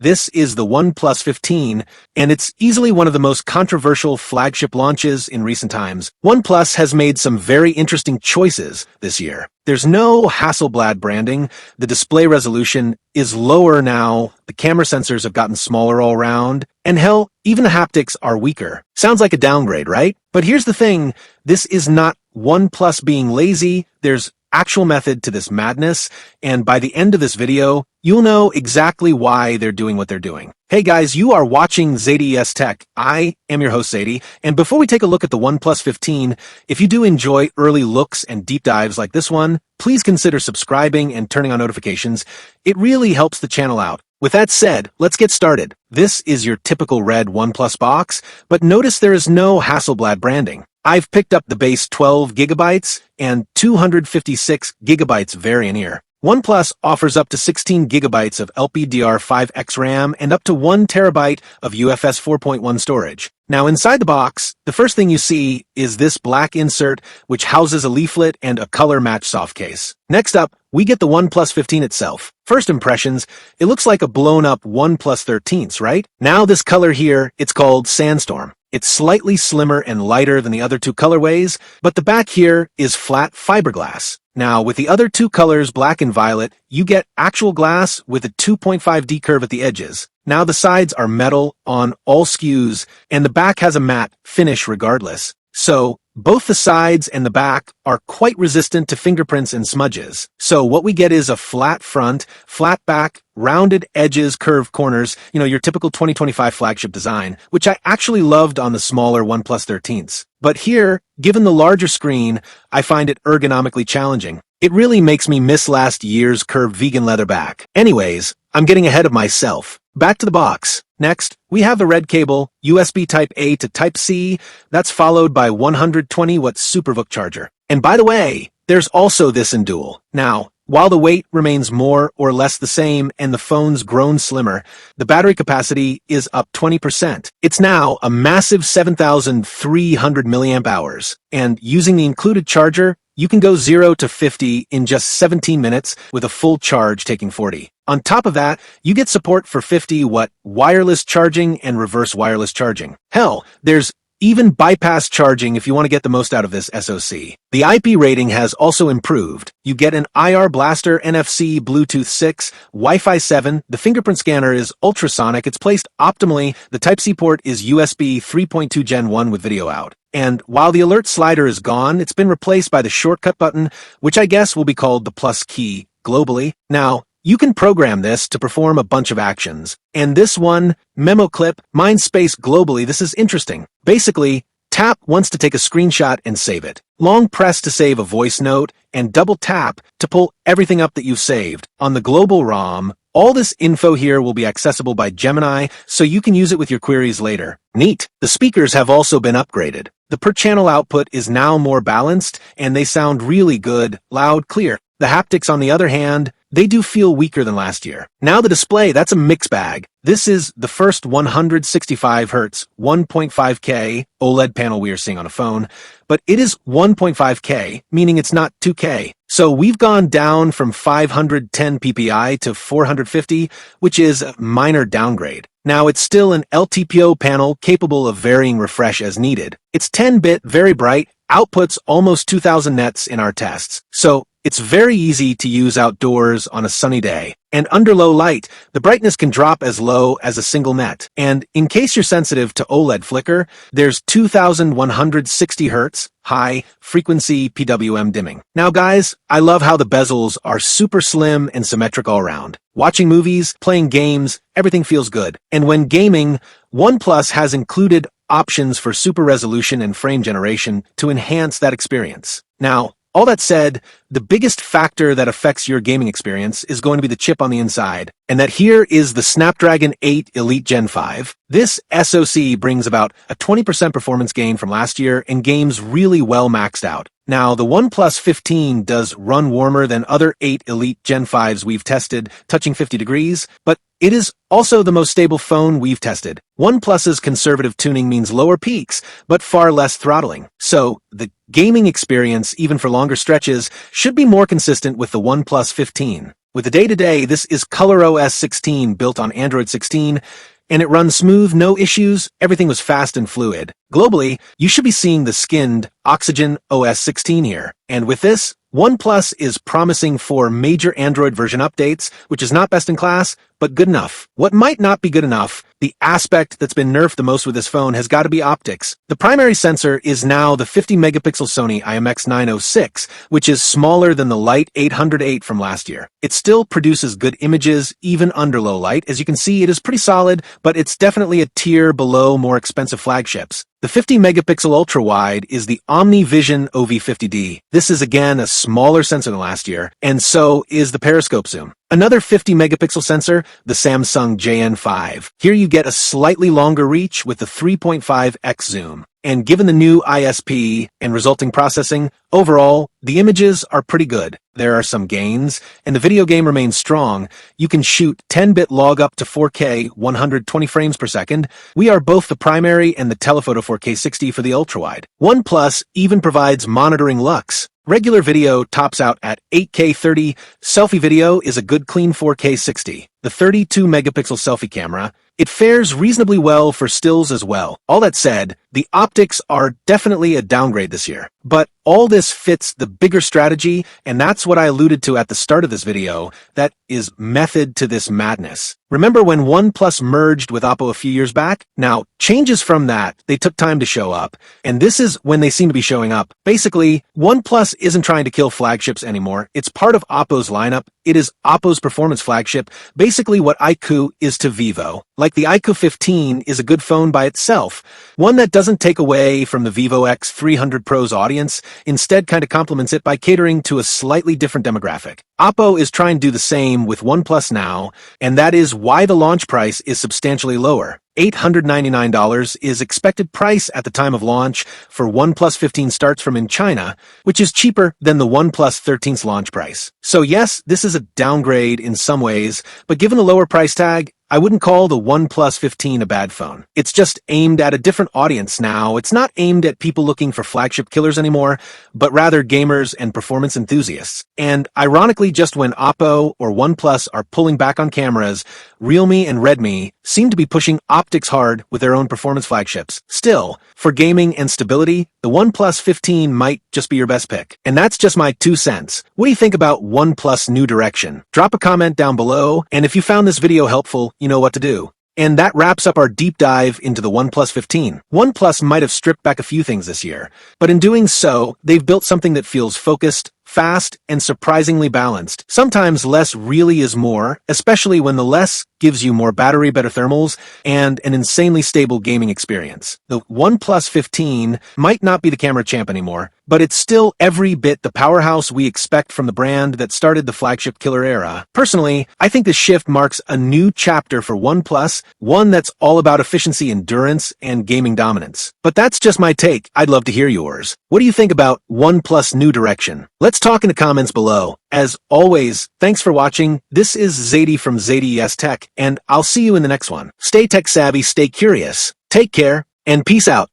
This is the OnePlus 15, and it's easily one of the most controversial flagship launches in recent times. OnePlus has made some very interesting choices this year. There's no Hasselblad branding, the display resolution is lower now, the camera sensors have gotten smaller all around, and hell, even the haptics are weaker. Sounds like a downgrade, right? But here's the thing, this is not OnePlus being lazy, there's actual method to this madness, and by the end of this video, you'll know exactly why they're doing what they're doing. Hey guys, you are watching ZaidiEsTech. I am your host Zaidi, and before we take a look at the OnePlus 15, if you do enjoy early looks and deep dives like this one, please consider subscribing and turning on notifications. It really helps the channel out. With that said, let's get started. This is your typical red OnePlus box, but notice there is no Hasselblad branding. I've picked up the base 12 gigabytes and 256 gigabytes variant here. OnePlus offers up to 16 gigabytes of LPDDR5X RAM and up to 1 terabyte of UFS 4.1 storage. Now inside the box, the first thing you see is this black insert which houses a leaflet and a color match soft case. Next up, we get the OnePlus 15 itself. First impressions, it looks like a blown up OnePlus 13s, right? Now this color here, it's called Sandstorm. It's slightly slimmer and lighter than the other two colorways, but the back here is flat fiberglass. Now, with the other two colors, black and violet, you get actual glass with a 2.5D curve at the edges. Now the sides are metal on all SKUs, and the back has a matte finish regardless. So, both the sides and the back are quite resistant to fingerprints and smudges. So what we get is a flat front, flat back, rounded edges, curved corners, your typical 2025 flagship design, which I actually loved on the smaller OnePlus 13s. But here, given the larger screen, I find it ergonomically challenging. It really makes me miss last year's curved vegan leather back. Anyways, I'm getting ahead of myself. Back to the box. Next, we have the red cable, USB Type-A to Type-C, that's followed by 120-watt SuperVOOC charger. And by the way, there's also this in dual. Now, while the weight remains more or less the same and the phone's grown slimmer, the battery capacity is up 20%. It's now a massive 7,300 milliamp hours, and using the included charger, you can go 0 to 50 in just 17 minutes with a full charge taking 40. On top of that, you get support for 50-watt wireless charging and reverse wireless charging. Hell, there's even bypass charging if you want to get the most out of this SoC. The IP rating has also improved. You get an IR blaster, NFC, Bluetooth 6, Wi-Fi 7, the fingerprint scanner is ultrasonic, it's placed optimally, the Type-C port is USB 3.2 Gen 1 with video out. And while the alert slider is gone, it's been replaced by the shortcut button, which I guess will be called the plus key globally. Now, you can program this to perform a bunch of actions. And this one, memo clip, mind space globally, this is interesting. Basically, tap once to take a screenshot and save it. Long press to save a voice note, and double tap to pull everything up that you've saved. On the global ROM, all this info here will be accessible by Gemini, so you can use it with your queries later. Neat. The speakers have also been upgraded. The per-channel output is now more balanced, and they sound really good, loud, clear. The haptics, on the other hand, they do feel weaker than last year. Now the display, that's a mixed bag. This is the first 165Hz, 1.5K OLED panel we are seeing on a phone, but it is 1.5K, meaning it's not 2K. So we've gone down from 510 ppi to 450, which is a minor downgrade. Now it's still an LTPO panel capable of varying refresh as needed. It's 10-bit, very bright, outputs almost 2000 nits in our tests. So it's very easy to use outdoors on a sunny day. And under low light, the brightness can drop as low as a single net. And in case you're sensitive to OLED flicker, there's 2160 Hz high frequency PWM dimming. Now guys, I love how the bezels are super slim and symmetric all around. Watching movies, playing games, everything feels good. And when gaming, OnePlus has included options for super resolution and frame generation to enhance that experience. Now, all that said, the biggest factor that affects your gaming experience is going to be the chip on the inside, and that here is the Snapdragon 8 Elite Gen 5. This SoC brings about a 20% performance gain from last year and games really well maxed out. Now, the OnePlus 15 does run warmer than other 8 Elite Gen 5s we've tested, touching 50 degrees, but it is also the most stable phone we've tested. OnePlus's conservative tuning means lower peaks, but far less throttling. So, the gaming experience, even for longer stretches, should be more consistent with the OnePlus 15. With the day-to-day, this is ColorOS 16 built on Android 16, and it runs smooth, no issues, everything was fast and fluid. Globally, you should be seeing the skinned Oxygen OS 16 here. And with this, OnePlus is promising 4 major Android version updates, which is not best in class, but good enough. What might not be good enough, the aspect that's been nerfed the most with this phone has got to be optics. The primary sensor is now the 50-megapixel Sony IMX906, which is smaller than the light 808 from last year. It still produces good images, even under low light. As you can see, it is pretty solid, but it's definitely a tier below more expensive flagships. The 50-megapixel ultra-wide is the OmniVision OV50D. This is again a smaller sensor than last year, and so is the periscope zoom. Another 50-megapixel sensor, the Samsung JN5. Here you get a slightly longer reach with the 3.5x zoom. And given the new ISP and resulting processing, overall, the images are pretty good. There are some gains, and the video game remains strong. You can shoot 10-bit log up to 4K 120 frames per second. We are both the primary and the telephoto 4K 60 for the ultrawide. OnePlus even provides monitoring lux. Regular video tops out at 8K 30. Selfie video is a good clean 4K 60. The 32-megapixel selfie camera, it fares reasonably well for stills as well. All that said, the optics are definitely a downgrade this year. But all this fits the bigger strategy, and that's what I alluded to at the start of this video, that is method to this madness. Remember when OnePlus merged with Oppo a few years back? Now, changes from that, they took time to show up, and this is when they seem to be showing up. Basically, OnePlus isn't trying to kill flagships anymore. It's part of Oppo's lineup. It is Oppo's performance flagship, basically what iQOO is to Vivo. Like the iQOO 15 is a good phone by itself, one that doesn't take away from the Vivo X300 Pro's audience, instead kind of complements it by catering to a slightly different demographic. Oppo is trying to do the same with OnePlus now, and that is why the launch price is substantially lower. $899 is expected price at the time of launch for OnePlus 15 starts from in China, which is cheaper than the OnePlus 13's launch price. So yes, this is a downgrade in some ways, but given the lower price tag, I wouldn't call the OnePlus 15 a bad phone. It's just aimed at a different audience now. It's not aimed at people looking for flagship killers anymore, but rather gamers and performance enthusiasts. And ironically, just when Oppo or OnePlus are pulling back on cameras, Realme and Redmi seem to be pushing optics hard with their own performance flagships. Still, for gaming and stability, the OnePlus 15 might just be your best pick. And that's just my 2 cents. What do you think about OnePlus' new direction? Drop a comment down below, and if you found this video helpful, you know what to do. And that wraps up our deep dive into the OnePlus 15. OnePlus might have stripped back a few things this year, but in doing so, they've built something that feels focused, fast, and surprisingly balanced. Sometimes less really is more, especially when the less gives you more battery, better thermals, and an insanely stable gaming experience. The OnePlus 15 might not be the camera champ anymore, but it's still every bit the powerhouse we expect from the brand that started the flagship killer era. Personally, I think this shift marks a new chapter for OnePlus, one that's all about efficiency, endurance, and gaming dominance. But that's just my take. I'd love to hear yours. What do you think about OnePlus' new direction? Let's talk in the comments below. As always, thanks for watching. This is Zaidi from ZaidiEsTech, and I'll see you in the next one. Stay tech savvy, stay curious, take care, and peace out.